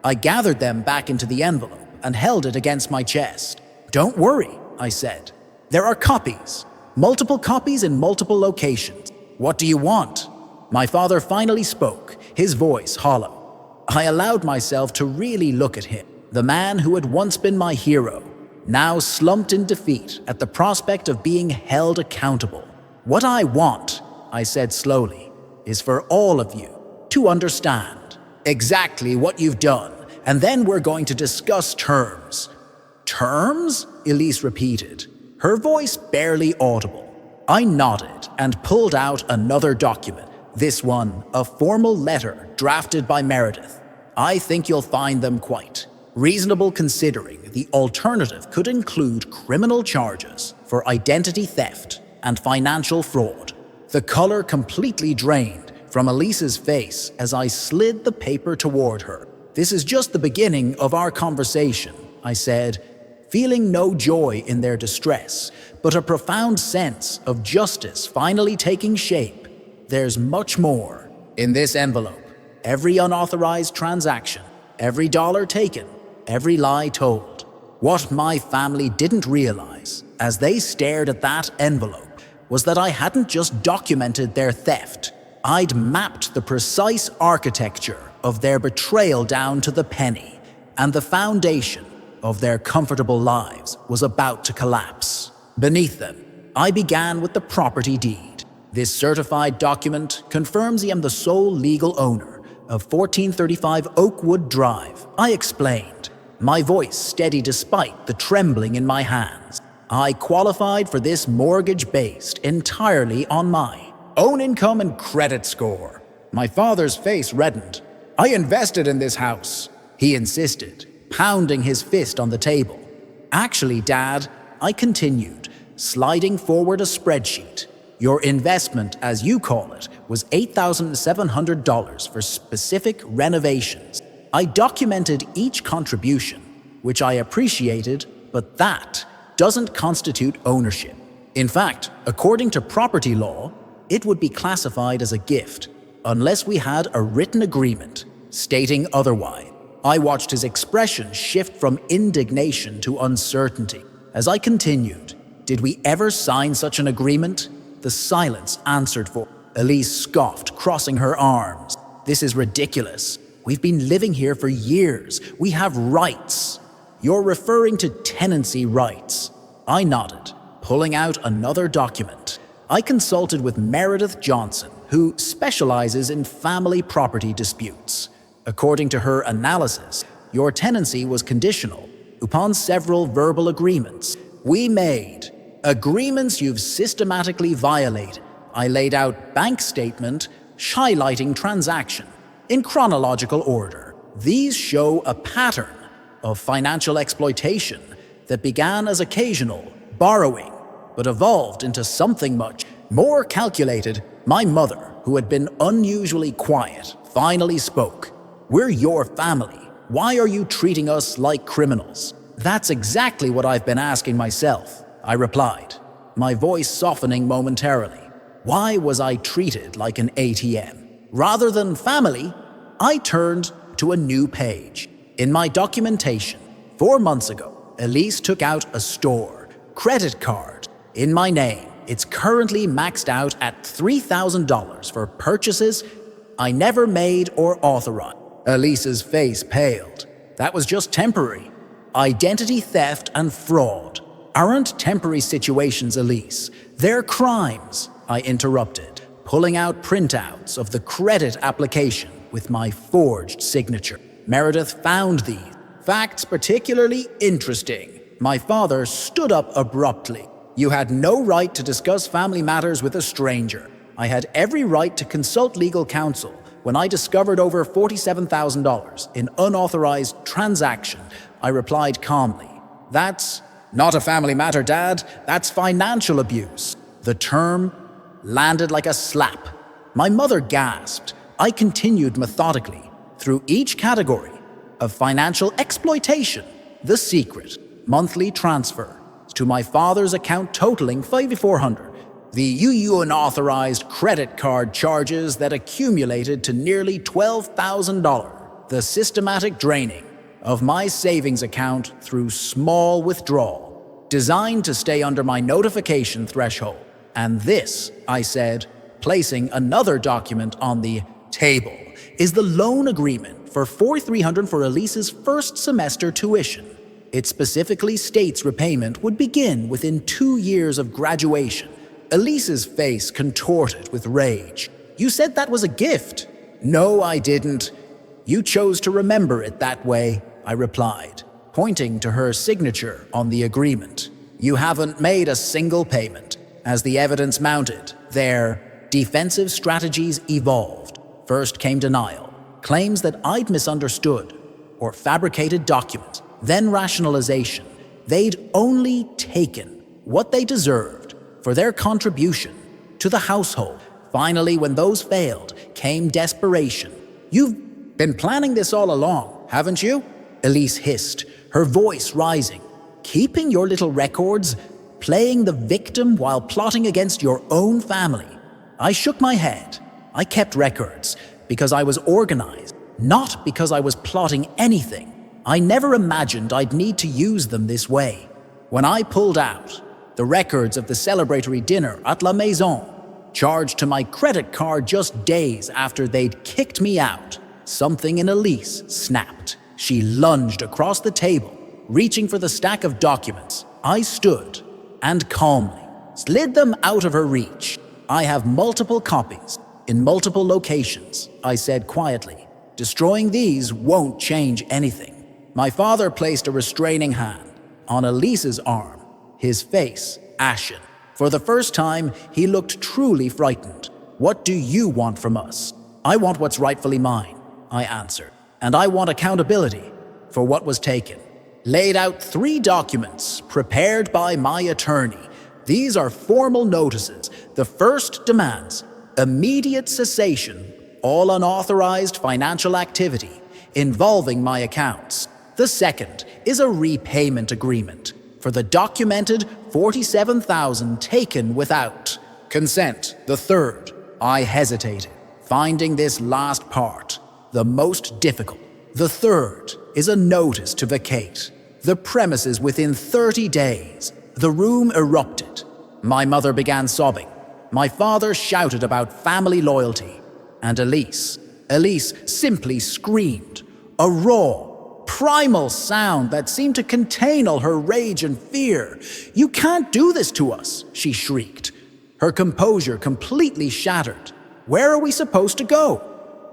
I gathered them back into the envelope and held it against my chest. "Don't worry," I said. There are copies, multiple copies in multiple locations. What do you want? My father finally spoke, his voice hollow. I allowed myself to really look at him, the man who had once been my hero, now slumped in defeat at the prospect of being held accountable. What I want, I said slowly, is for all of you to understand exactly what you've done, and then we're going to discuss terms. Terms? Elise repeated, her voice barely audible. I nodded and pulled out another document, this one a formal letter drafted by Meredith. I think you'll find them quite reasonable considering the alternative could include criminal charges for identity theft and financial fraud. The color completely drained from Elise's face as I slid the paper toward her. This is just the beginning of our conversation, I said, feeling no joy in their distress, but a profound sense of justice finally taking shape. There's much more in this envelope. Every unauthorized transaction, every dollar taken, every lie told. What my family didn't realize as they stared at that envelope was that I hadn't just documented their theft. I'd mapped the precise architecture of their betrayal down to the penny, and the foundation of their comfortable lives was about to collapse. Beneath them, I began with the property deed. This certified document confirms I am the sole legal owner of 1435 Oakwood Drive, I explained, my voice steady despite the trembling in my hands. I qualified for this mortgage based entirely on my own income and credit score. My father's face reddened. I invested in this house, he insisted, pounding his fist on the table. Actually, Dad, I continued, sliding forward a spreadsheet. Your investment, as you call it, was $8,700 for specific renovations. I documented each contribution, which I appreciated, but that doesn't constitute ownership. In fact, according to property law, it would be classified as a gift, unless we had a written agreement stating otherwise. I watched his expression shift from indignation to uncertainty. As I continued, did we ever sign such an agreement? The silence answered for. Elise scoffed, crossing her arms. This is ridiculous. We've been living here for years. We have rights. You're referring to tenancy rights. I nodded, pulling out another document. I consulted with Meredith Johnson, who specializes in family property disputes. According to her analysis, your tenancy was conditional upon several verbal agreements we made. Agreements you've systematically violated. I laid out bank statement, highlighting transaction, in chronological order. These show a pattern of financial exploitation that began as occasional borrowing, but evolved into something much more calculated. My mother, who had been unusually quiet, finally spoke. We're your family. Why are you treating us like criminals? That's exactly what I've been asking myself, I replied, my voice softening momentarily. Why was I treated like an ATM? Rather than family, I turned to a new page. In my documentation, 4 months ago, Elise took out a store credit card in my name. It's currently maxed out at $3,000 for purchases I never made or authorized. Elise's face paled. That was just temporary. Identity theft and fraud aren't temporary situations, Elise. They're crimes, I interrupted, pulling out printouts of the credit application with my forged signature. Meredith found these facts particularly interesting. My father stood up abruptly. You had no right to discuss family matters with a stranger. I had every right to consult legal counsel when I discovered over $47,000 in unauthorized transaction. I replied calmly. That's not a family matter, Dad. That's financial abuse. The term landed like a slap. My mother gasped. I continued methodically through each category of financial exploitation. The secret monthly transfer to my father's account totaling $5,400. The unauthorized credit card charges that accumulated to nearly $12,000. The systematic draining of my savings account through small withdrawal designed to stay under my notification threshold. And this, I said, placing another document on the table, is the loan agreement for $4,300 for Elise's first semester tuition. It specifically states repayment would begin within 2 years of graduation. Elise's face contorted with rage. You said that was a gift. No, I didn't. You chose to remember it that way, I replied, pointing to her signature on the agreement. You haven't made a single payment. As the evidence mounted, their defensive strategies evolved. First came denial, claims that I'd misunderstood or fabricated documents, then rationalization. They'd only taken what they deserved for their contribution to the household. Finally, when those failed, came desperation. You've been planning this all along, haven't you? Elise hissed, her voice rising. Keeping your little records, playing the victim while plotting against your own family. I shook my head. I kept records because I was organized, not because I was plotting anything. I never imagined I'd need to use them this way. When I pulled out the records of the celebratory dinner at La Maison, charged to my credit card just days after they'd kicked me out, something in Elise snapped. She lunged across the table, reaching for the stack of documents. I stood and calmly slid them out of her reach. I have multiple copies in multiple locations, I said quietly. Destroying these won't change anything. My father placed a restraining hand on Elise's arm, his face ashen. For the first time, he looked truly frightened. What do you want from us? I want what's rightfully mine, I answered. And I want accountability for what was taken. Laid out 3 documents prepared by my attorney. These are formal notices. The first demands immediate cessation, all unauthorized financial activity involving my accounts. The second is a repayment agreement for the documented $47,000 taken without consent. The third, I hesitated, finding this last part the most difficult. The third is a notice to vacate the premises within 30 days. The room erupted. My mother began sobbing. My father shouted about family loyalty. And Elise simply screamed, a raw, primal sound that seemed to contain all her rage and fear. You can't do this to us, she shrieked, her composure completely shattered. Where are we supposed to go?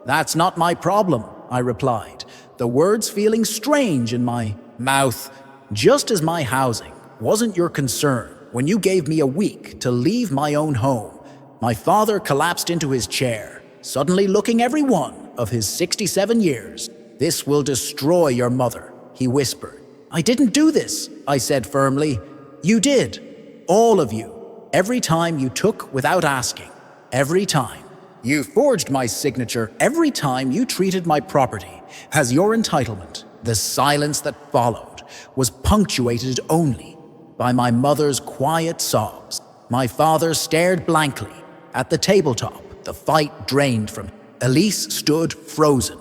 That's not my problem, I replied, the words feeling strange in my mouth. Just as my housing wasn't your concern when you gave me a week to leave my own home. My father collapsed into his chair, suddenly looking every one of his 67 years. This will destroy your mother, he whispered. I didn't do this, I said firmly. You did. All of you. Every time you took without asking. Every time. You forged my signature every time you treated my property as your entitlement. The silence that followed was punctuated only by my mother's quiet sobs. My father stared blankly at the tabletop. The fight drained from him. Elise stood frozen,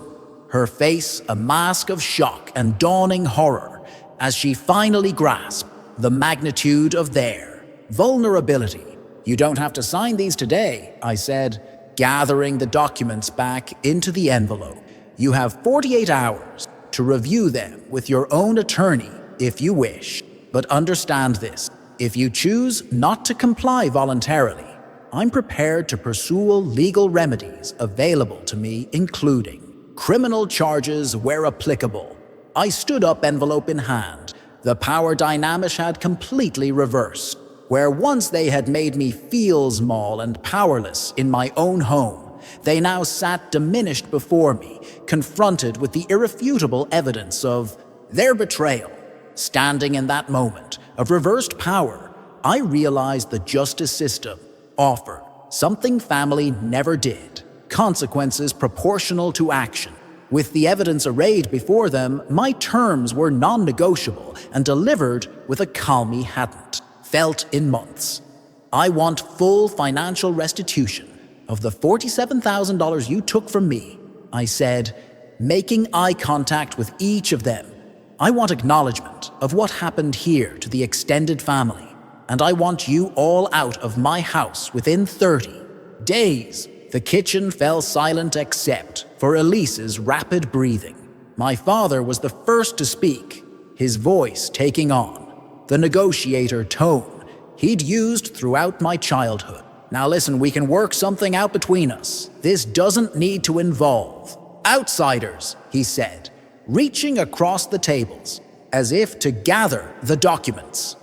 her face a mask of shock and dawning horror as she finally grasped the magnitude of their vulnerability. You don't have to sign these today, I said, gathering the documents back into the envelope. You have 48 hours to review them with your own attorney if you wish. But understand this, if you choose not to comply voluntarily, I'm prepared to pursue legal remedies available to me, including criminal charges where applicable. I stood up, envelope in hand. The power dynamic had completely reversed. Where once they had made me feel small and powerless in my own home, they now sat diminished before me, confronted with the irrefutable evidence of their betrayal. Standing in that moment of reversed power, I realized the justice system offered something family never did: consequences proportional to action. With the evidence arrayed before them, my terms were non-negotiable and delivered with a calm he hadn't felt in months. I want full financial restitution of the $47,000 you took from me, I said, making eye contact with each of them. I want acknowledgement of what happened here to the extended family, and I want you all out of my house within 30 days. The kitchen fell silent except for Elise's rapid breathing. My father was the first to speak, his voice taking on the negotiator tone he'd used throughout my childhood. Now listen, we can work something out between us. This doesn't need to involve outsiders, he said, reaching across the tables as if to gather the documents.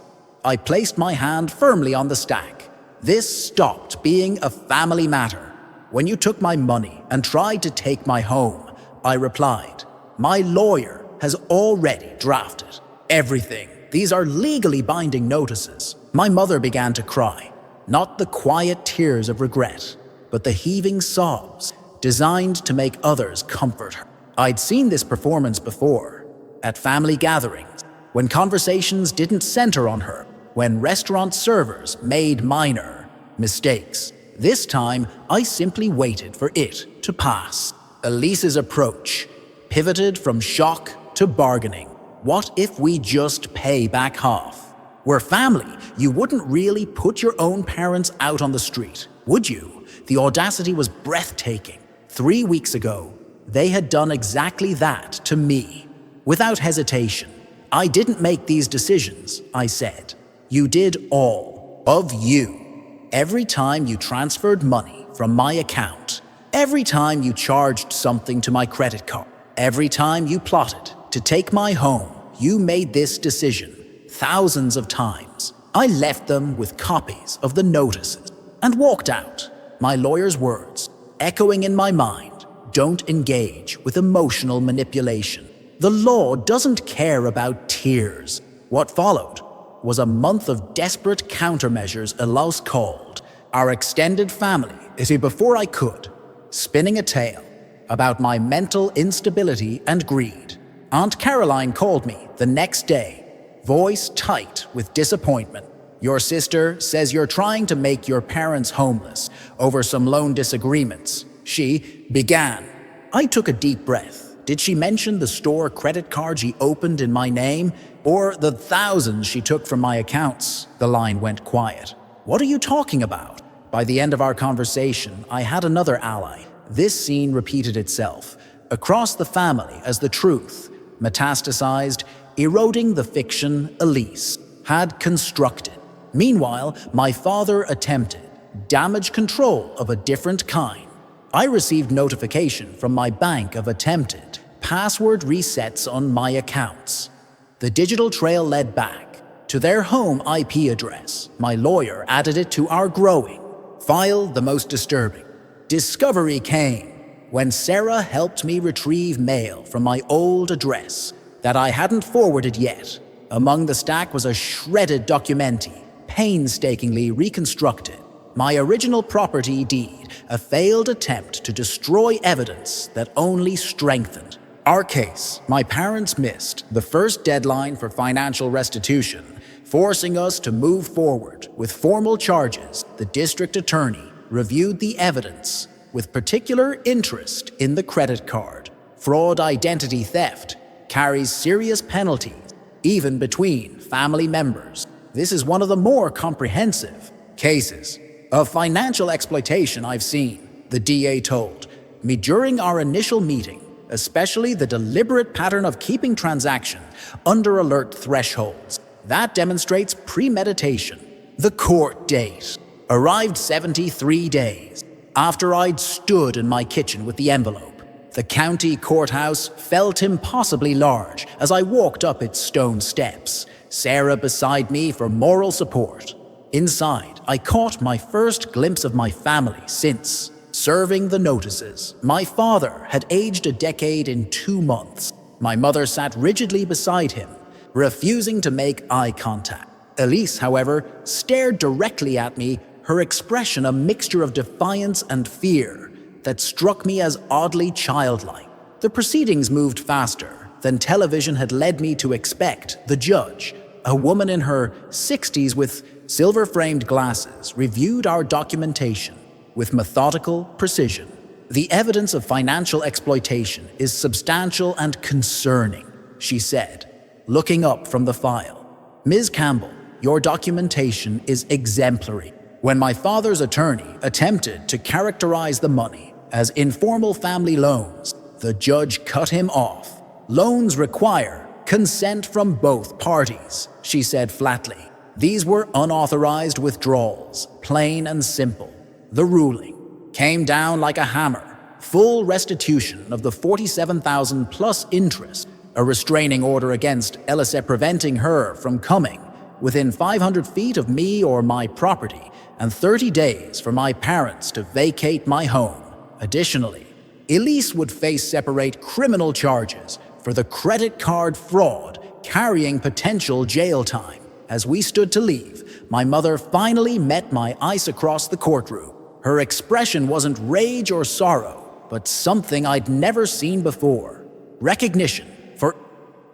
I placed my hand firmly on the stack. This stopped being a family matter. When you took my money and tried to take my home, I replied, my lawyer has already drafted everything. These are legally binding notices. My mother began to cry, not the quiet tears of regret, but the heaving sobs designed to make others comfort her. I'd seen this performance before, at family gatherings, when conversations didn't center on her, when restaurant servers made minor mistakes. This time, I simply waited for it to pass. Elise's approach pivoted from shock to bargaining. What if we just pay back half? We're family. You wouldn't really put your own parents out on the street, would you? The audacity was breathtaking. 3 weeks ago, they had done exactly that to me. Without hesitation, I didn't make these decisions, I said. You did all of you. Every time you transferred money from my account, every time you charged something to my credit card, every time you plotted to take my home, you made this decision thousands of times. I left them with copies of the notices and walked out. My lawyer's words echoing in my mind, don't engage with emotional manipulation. The law doesn't care about tears. What followed was a month of desperate countermeasures Elias called our extended family. Before I could, spinning a tale about my mental instability and greed. Aunt Caroline called me the next day, voice tight with disappointment. Your sister says you're trying to make your parents homeless over some loan disagreements. She began. I took a deep breath. Did she mention the store credit card she opened in my name, or the thousands she took from my accounts? The line went quiet. What are you talking about? By the end of our conversation, I had another ally. This scene repeated itself across the family as the truth metastasized, eroding the fiction Elise had constructed. Meanwhile, my father attempted damage control of a different kind. I received notification from my bank of attempted password resets on my accounts. The digital trail led back to their home IP address. My lawyer added it to our growing file. The most disturbing discovery came when Sarah helped me retrieve mail from my old address that I hadn't forwarded yet. Among the stack was a shredded documentee, painstakingly reconstructed. My original property deed, a failed attempt to destroy evidence that only strengthened our case. My parents missed the first deadline for financial restitution, forcing us to move forward with formal charges. The district attorney reviewed the evidence with particular interest in the credit card. Fraud identity theft carries serious penalties, even between family members. This is one of the more comprehensive cases of financial exploitation I've seen, the DA told me during our initial meeting, especially the deliberate pattern of keeping transactions under alert thresholds. That demonstrates premeditation. The court date arrived 73 days after I'd stood in my kitchen with the envelope. The county courthouse felt impossibly large as I walked up its stone steps, Sarah beside me for moral support. Inside, I caught my first glimpse of my family since serving the notices. My father had aged a decade in 2 months. My mother sat rigidly beside him, refusing to make eye contact. Elise, however, stared directly at me, her expression a mixture of defiance and fear that struck me as oddly childlike. The proceedings moved faster than television had led me to expect. The judge, a woman in her 60s with silver-framed glasses, reviewed our documentation with methodical precision. The evidence of financial exploitation is substantial and concerning, she said. looking up from the file. Ms. Campbell, your documentation is exemplary. When my father's attorney attempted to characterize the money as informal family loans, the judge cut him off. Loans require consent from both parties, she said flatly. These were unauthorized withdrawals, plain and simple. The ruling came down like a hammer. Full restitution of the $47,000 plus interest, a restraining order against Elisa preventing her from coming within 500 feet of me or my property, and 30 days for my parents to vacate my home. Additionally, Elise would face separate criminal charges for the credit card fraud, carrying potential jail time. As we stood to leave, my mother finally met my eyes across the courtroom. Her expression wasn't rage or sorrow, but something I'd never seen before. Recognition. For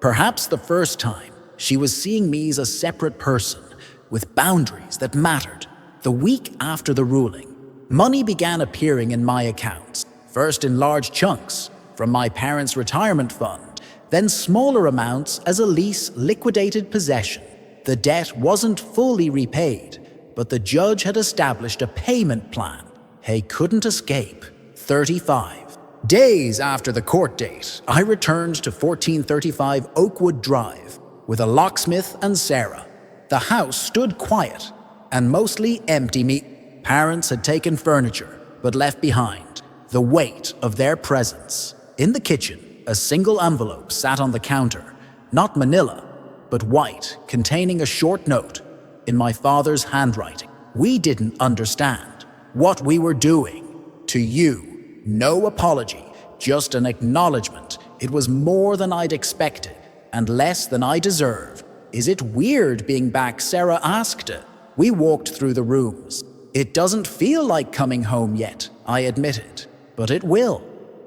perhaps the first time, she was seeing me as a separate person, with boundaries that mattered. The week after the ruling, money began appearing in my accounts, first in large chunks from my parents' retirement fund, then smaller amounts as Elise liquidated possession. The debt wasn't fully repaid, but the judge had established a payment plan. Hay couldn't escape. 35 days after the court date, I returned to 1435 Oakwood Drive with a locksmith and Sarah. The house stood quiet and mostly empty. Parents had taken furniture, but left behind the weight of their presence. In the kitchen, a single envelope sat on the counter, not manila, but white, containing a short note in my father's handwriting. We didn't understand what we were doing. To you, no apology, just an acknowledgement. It was more than I'd expected and less than I deserved. Is it weird being back? Sarah asked it. We walked through the rooms. It doesn't feel like coming home yet, I admitted, but it will.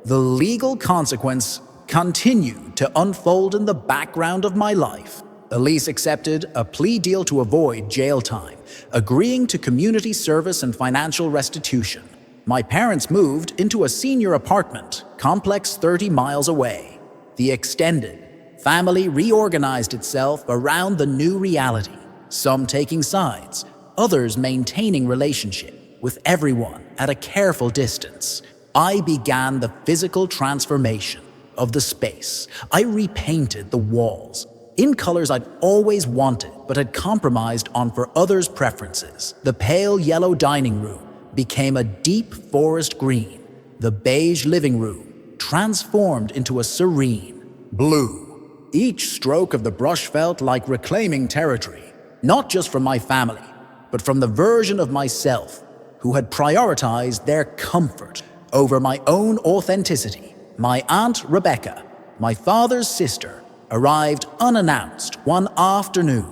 The legal consequence continued to unfold in the background of my life. Elise accepted a plea deal to avoid jail time, agreeing to community service and financial restitution. My parents moved into a senior apartment complex 30 miles away. The extended family reorganized itself around the new reality, some taking sides, others maintaining relationship with everyone at a careful distance. I began the physical transformation of the space. I repainted the walls in colors I'd always wanted but had compromised on for others' preferences. The pale yellow dining room became a deep forest green. The beige living room transformed into a serene blue. Each stroke of the brush felt like reclaiming territory, not just from my family, but from the version of myself who had prioritized their comfort over my own authenticity. My Aunt Rebecca, my father's sister, arrived unannounced one afternoon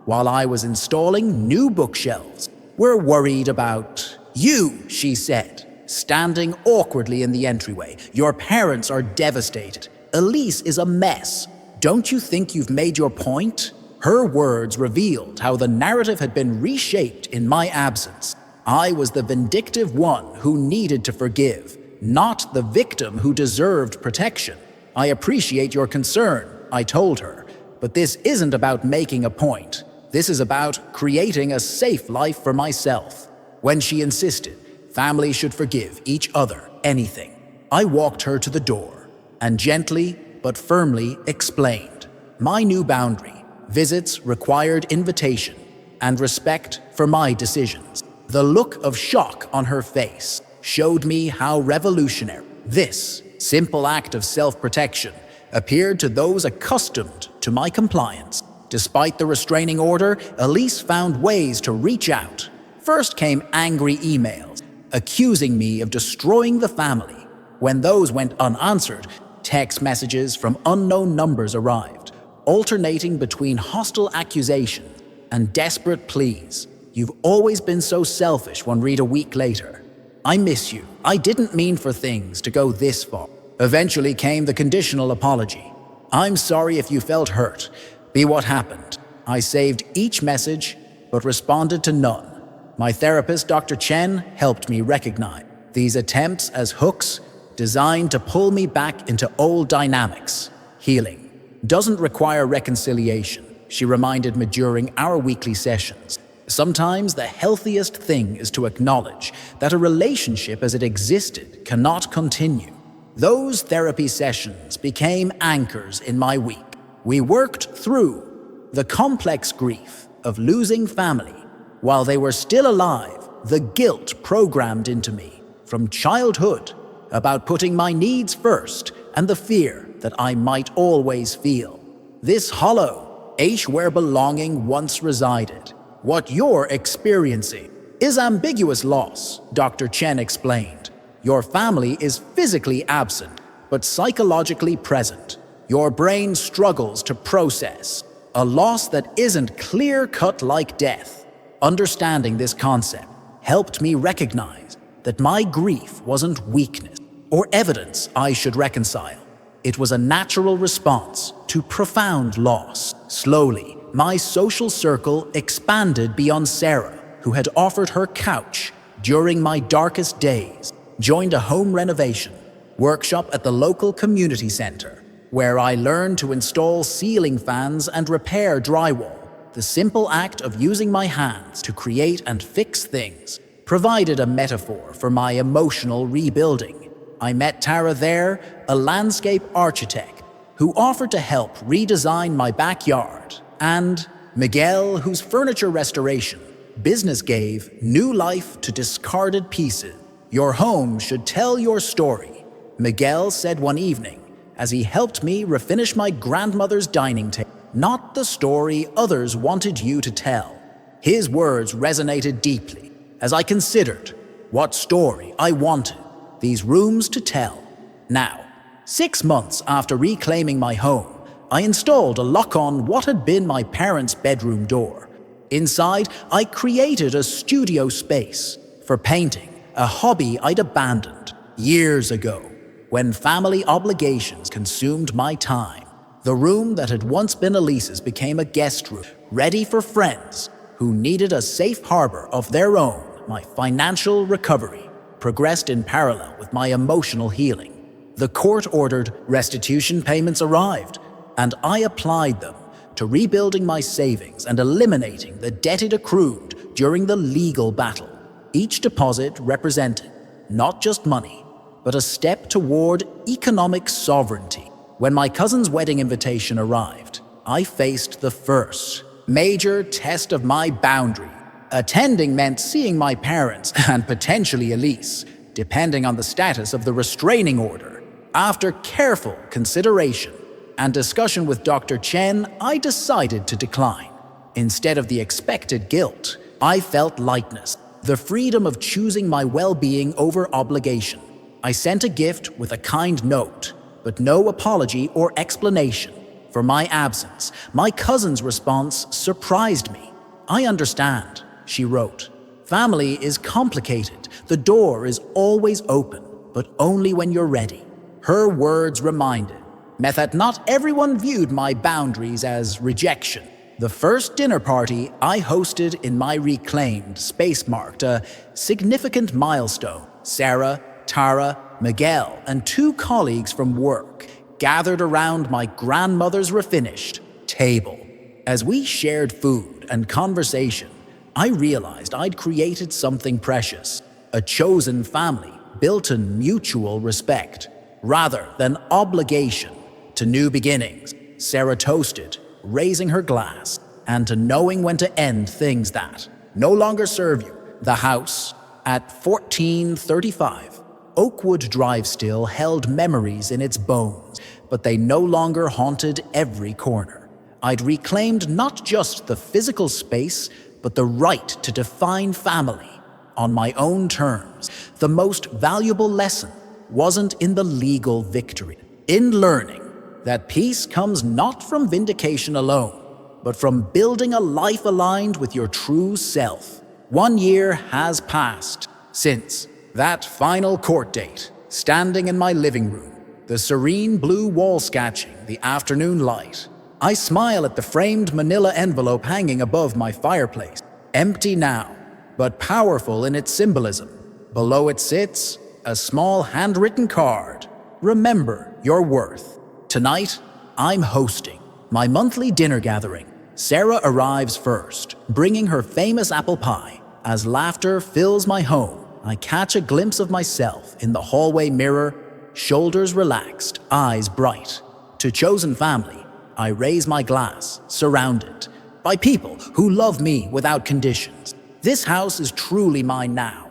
while I was installing new bookshelves. We're worried about you, she said, standing awkwardly in the entryway. Your parents are devastated. Elise is a mess. Don't you think you've made your point? Her words revealed how the narrative had been reshaped in my absence. I was the vindictive one who needed to forgive, not the victim who deserved protection. I appreciate your concern, I told her, but this isn't about making a point. This is about creating a safe life for myself. When she insisted family should forgive each other anything, I walked her to the door and gently but firmly explained my new boundary: visits required invitation and respect for my decisions. The look of shock on her face showed me how revolutionary this simple act of self-protection appeared to those accustomed to my compliance. Despite the restraining order, Elise found ways to reach out. First came angry emails, accusing me of destroying the family. When those went unanswered, text messages from unknown numbers arrived, alternating between hostile accusations and desperate pleas. You've always been so selfish, one read a week later. I miss you. I didn't mean for things to go this far. Eventually came the conditional apology. I'm sorry if you felt hurt. Be what happened. I saved each message, but responded to none. My therapist, Dr. Chen, helped me recognize these attempts as hooks designed to pull me back into old dynamics. Healing doesn't require reconciliation, she reminded me during our weekly sessions. Sometimes the healthiest thing is to acknowledge that a relationship as it existed cannot continue. Those therapy sessions became anchors in my week. We worked through the complex grief of losing family. While they were still alive, the guilt programmed into me from childhood about putting my needs first and the fear that I might always feel. This hollow ache where belonging once resided. What you're experiencing is ambiguous loss, Dr. Chen explained. Your family is physically absent, but psychologically present. Your brain struggles to process a loss that isn't clear-cut like death. Understanding this concept helped me recognize that my grief wasn't weakness or evidence I should reconcile. It was a natural response to profound loss. Slowly, my social circle expanded beyond Sarah, who had offered her couch during my darkest days, joined a home renovation workshop at the local community center, where I learned to install ceiling fans and repair drywall. The simple act of using my hands to create and fix things provided a metaphor for my emotional rebuilding. I met Tara there, a landscape architect, who offered to help redesign my backyard, and Miguel, whose furniture restoration business gave new life to discarded pieces. Your home should tell your story, Miguel said one evening as he helped me refinish my grandmother's dining table. Not the story others wanted you to tell. His words resonated deeply as I considered what story I wanted these rooms to tell. Now, 6 months after reclaiming my home, I installed a lock on what had been my parents' bedroom door. Inside, I created a studio space for painting, a hobby I'd abandoned years ago when family obligations consumed my time. The room that had once been Elise's became a guest room, ready for friends who needed a safe harbor of their own. My financial recovery progressed in parallel with my emotional healing. The court-ordered restitution payments arrived, and I applied them to rebuilding my savings and eliminating the debt it accrued during the legal battle. Each deposit represented not just money, but a step toward economic sovereignty. When my cousin's wedding invitation arrived, I faced the first major test of my boundary. Attending meant seeing my parents and potentially Elise, depending on the status of the restraining order. After careful consideration and discussion with Dr. Chen, I decided to decline. Instead of the expected guilt, I felt lightness, the freedom of choosing my well-being over obligation. I sent a gift with a kind note, but no apology or explanation for my absence. My cousin's response surprised me. "I understand," she wrote. "Family is complicated. The door is always open, but only when you're ready." Her words reminded me that not everyone viewed my boundaries as rejection. The first dinner party I hosted in my reclaimed space marked a significant milestone. Sarah, Tara, Miguel, and 2 colleagues from work gathered around my grandmother's refinished table. As we shared food and conversation, I realized I'd created something precious, a chosen family built on mutual respect rather than obligation. To new beginnings, Sarah toasted, raising her glass, and to knowing when to end things that no longer serve you. The house at 1435 Oakwood Drive still held memories in its bones, but they no longer haunted every corner. I'd reclaimed not just the physical space, but the right to define family on my own terms. The most valuable lesson wasn't in the legal victory, in learning that peace comes not from vindication alone, but from building a life aligned with your true self. 1 year has passed since that final court date, standing in my living room, the serene blue wall sketching the afternoon light. I smile at the framed manila envelope hanging above my fireplace, empty now, but powerful in its symbolism. Below it sits a small handwritten card. "Remember your worth. Tonight, I'm hosting my monthly dinner gathering. Sarah arrives first, bringing her famous apple pie. As laughter fills my home, I catch a glimpse of myself in the hallway mirror, shoulders relaxed, eyes bright. To chosen family, I raise my glass, surrounded by people who love me without conditions. This house is truly mine now.